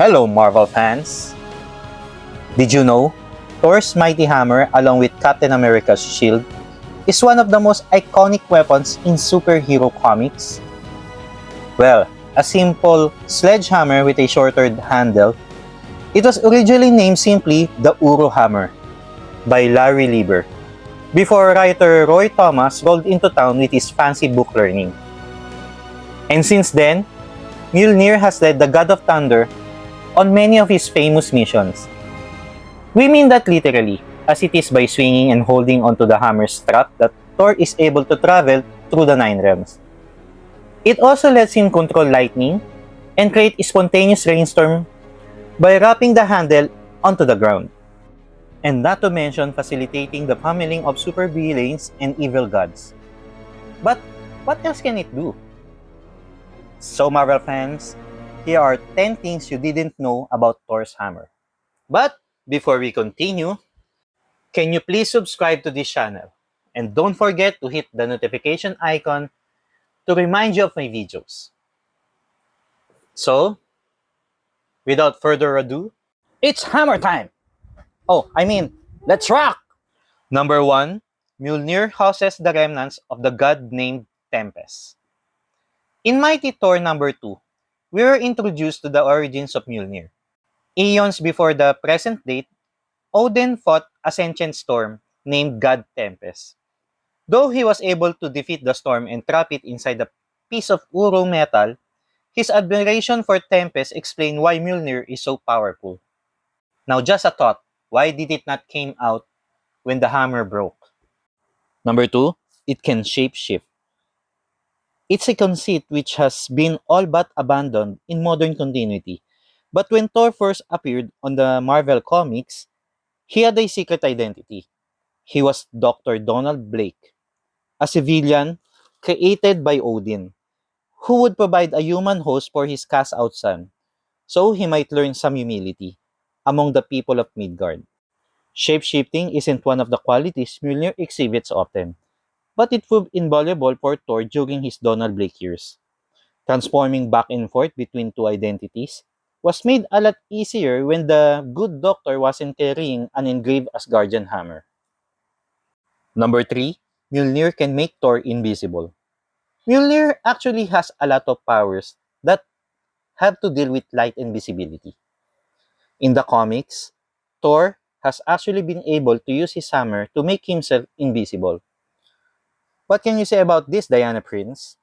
Hello, Marvel fans! Did you know Thor's mighty hammer, along with Captain America's shield, is one of the most iconic weapons in superhero comics? Well, a simple sledgehammer with a shorter handle, it was originally named simply the Uro Hammer by Larry Lieber, before writer Roy Thomas rolled into town with his fancy book learning. And since then, Mjolnir has led the God of Thunder on many of his famous missions. We mean that literally, as it is by swinging and holding onto the hammer's strap that Thor is able to travel through the Nine Realms. It also lets him control lightning and create a spontaneous rainstorm by wrapping the handle onto the ground. And not to mention facilitating the pummeling of supervillains and evil gods. But what else can it do? So Marvel fans, here are 10 things you didn't know about Thor's hammer. But before we continue, can you please subscribe to this channel? And don't forget to hit the notification icon to remind you of my videos. So, without further ado, it's hammer time! Let's rock! Number 1, Mjolnir houses the remnants of the god named Tempest. In Mighty Thor number 2, we were introduced to the origins of Mjolnir. Eons before the present date, Odin fought a sentient storm named God Tempest. Though he was able to defeat the storm and trap it inside a piece of Uro metal, his admiration for Tempest explained why Mjolnir is so powerful. Now just a thought, why did it not came out when the hammer broke? Number 2, it can shapeshift. It's a conceit which has been all but abandoned in modern continuity. But when Thor first appeared on the Marvel Comics, he had a secret identity. He was Dr. Donald Blake, a civilian created by Odin, who would provide a human host for his cast-out son, so he might learn some humility among the people of Midgard. Shape-shifting isn't one of the qualities Mjolnir exhibits often, but it proved invaluable for Thor during his Donald Blake years. Transforming back and forth between two identities was made a lot easier when the good doctor wasn't carrying an engraved Asgardian hammer. Number 3, Mjolnir can make Thor invisible. Mjolnir actually has a lot of powers that have to deal with light and visibility. In the comics, Thor has actually been able to use his hammer to make himself invisible. What can you say about this, Diana Prince?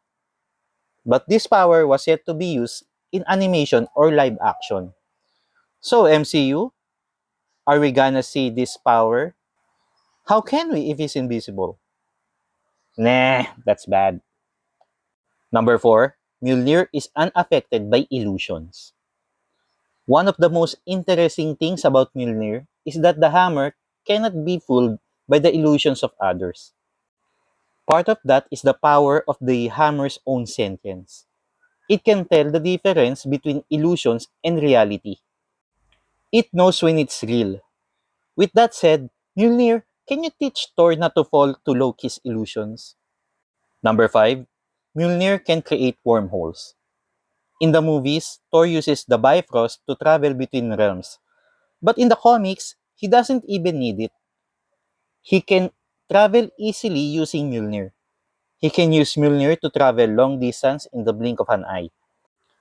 But this power was yet to be used in animation or live action. So, MCU, are we gonna see this power? How can we if he's invisible? Nah, that's bad. Number 4, Mjolnir is unaffected by illusions. One of the most interesting things about Mjolnir is that the hammer cannot be fooled by the illusions of others. Part of that is the power of the hammer's own sentience. It can tell the difference between illusions and reality. It knows when it's real. With that said, Mjolnir, can you teach Thor not to fall to Loki's illusions? Number 5, Mjolnir can create wormholes. In the movies, Thor uses the Bifrost to travel between realms. But in the comics, he doesn't even need it. He can travel easily using Mjolnir. He can use Mjolnir to travel long distance in the blink of an eye.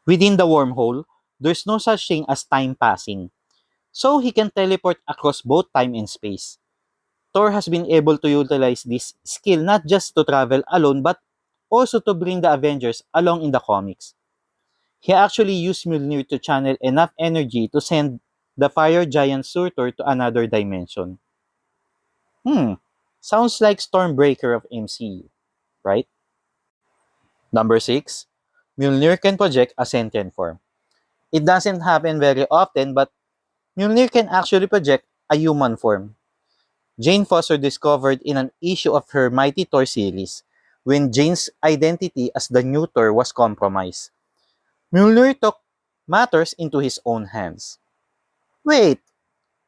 Within the wormhole, there's no such thing as time passing. So he can teleport across both time and space. Thor has been able to utilize this skill not just to travel alone but also to bring the Avengers along in the comics. He actually used Mjolnir to channel enough energy to send the fire giant Surtur to another dimension. Sounds like Stormbreaker of MCU, right? Number 6, Mjolnir can project a sentient form. It doesn't happen very often, but Mjolnir can actually project a human form. Jane Foster discovered in an issue of her Mighty Thor series when Jane's identity as the new Thor was compromised. Mjolnir took matters into his own hands. Wait,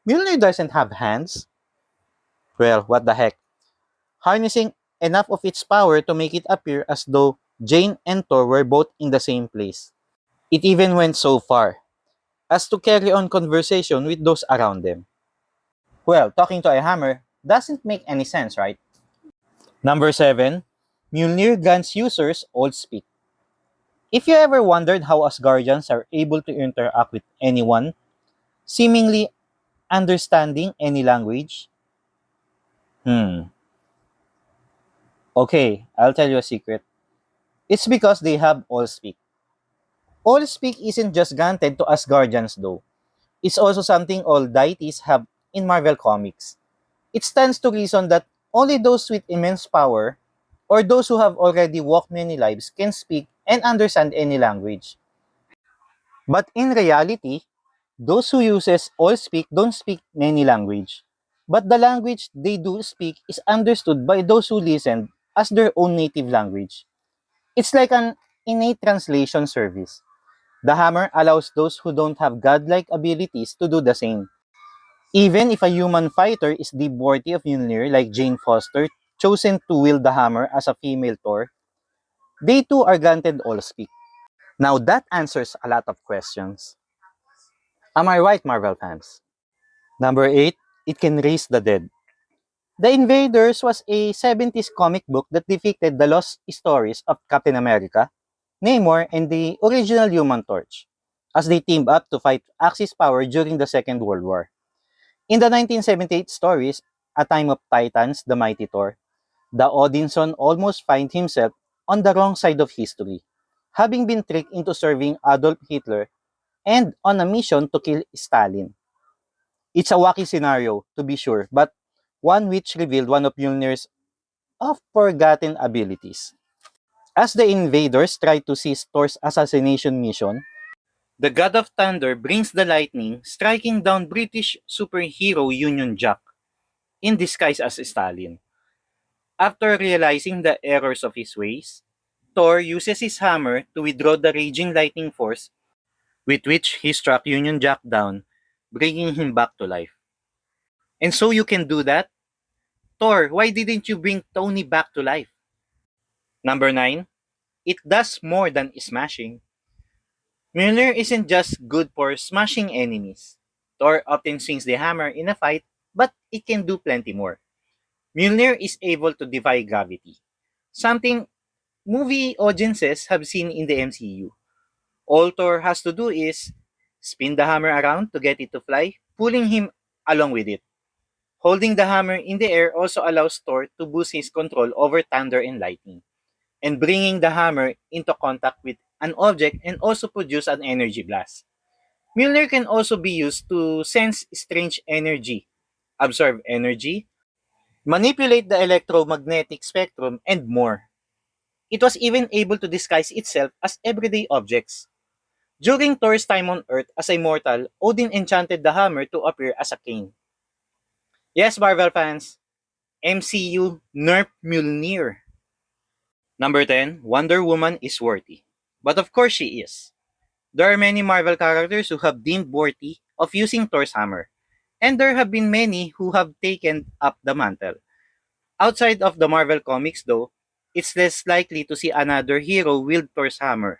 Mjolnir doesn't have hands? Well, what the heck? Harnessing enough of its power to make it appear as though Jane and Thor were both in the same place. It even went so far. as to carry on conversation with those around them. Well, talking to a hammer doesn't make any sense, right? Number 7, Mjolnir grants users all speak. If you ever wondered how Asgardians are able to interact with anyone, seemingly understanding any language, okay, I'll tell you a secret. It's because they have all speak. All speak isn't just granted to Asgardians though. It's also something all deities have in Marvel Comics. It stands to reason that only those with immense power or those who have already walked many lives can speak and understand any language. But in reality, those who uses all speak don't speak many language. But the language they do speak is understood by those who listen as their own native language. It's like an innate translation service. The hammer allows those who don't have godlike abilities to do the same. Even if a human fighter is devoid of Mjolnir like Jane Foster, chosen to wield the hammer as a female Thor, they too are granted all speak. Now that answers a lot of questions. Am I right, Marvel fans? Number 8, it can raise the dead. The Invaders was a 70s comic book that depicted the lost stories of Captain America, Namor, and the original Human Torch as they teamed up to fight Axis power during the Second World War. In the 1978 stories, A Time of Titans, The Mighty Thor, the Odinson almost finds himself on the wrong side of history, having been tricked into serving Adolf Hitler and on a mission to kill Stalin. It's a wacky scenario, to be sure, but one which revealed one of Mjolnir's of forgotten abilities. As the invaders try to seize Thor's assassination mission, the God of Thunder brings the lightning, striking down British superhero Union Jack, in disguise as Stalin. After realizing the errors of his ways, Thor uses his hammer to withdraw the raging lightning force with which he struck Union Jack down, bringing him back to life. And so you can do that? Thor, why didn't you bring Tony back to life? Number 9, it does more than smashing. Mjolnir isn't just good for smashing enemies. Thor often swings the hammer in a fight, but it can do plenty more. Mjolnir is able to defy gravity, something movie audiences have seen in the MCU. All Thor has to do is spin the hammer around to get it to fly, pulling him along with it. Holding the hammer in the air also allows Thor to boost his control over thunder and lightning, and bringing the hammer into contact with an object and also produce an energy blast. Mjolnir can also be used to sense strange energy, absorb energy, manipulate the electromagnetic spectrum, and more. It was even able to disguise itself as everyday objects. During Thor's time on Earth as a mortal, Odin enchanted the hammer to appear as a cane. Yes, Marvel fans, MCU nerf Mjolnir. Number 10, Wonder Woman is worthy. But of course she is. There are many Marvel characters who have deemed worthy of using Thor's hammer. And there have been many who have taken up the mantle. Outside of the Marvel comics though, it's less likely to see another hero wield Thor's hammer.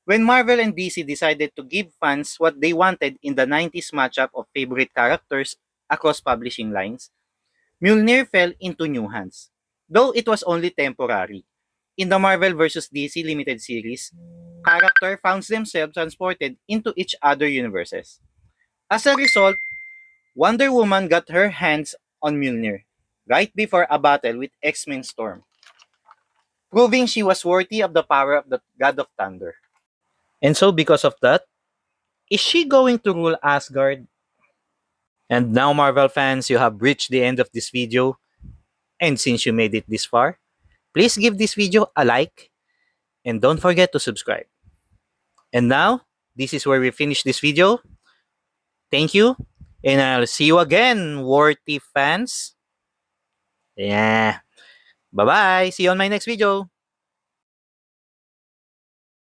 When Marvel and DC decided to give fans what they wanted in the 90s matchup of favorite characters across publishing lines, Mjolnir fell into new hands, though it was only temporary. In the Marvel vs. DC limited series, characters found themselves transported into each other universes. As a result, Wonder Woman got her hands on Mjolnir right before a battle with X-Men Storm, proving she was worthy of the power of the God of Thunder. And so because of that, is she going to rule Asgard? And now, Marvel fans, you have reached the end of this video. And since you made it this far, please give this video a like and don't forget to subscribe. And now, this is where we finish this video. Thank you, and I'll see you again, worthy fans. Yeah. Bye-bye. See you on my next video.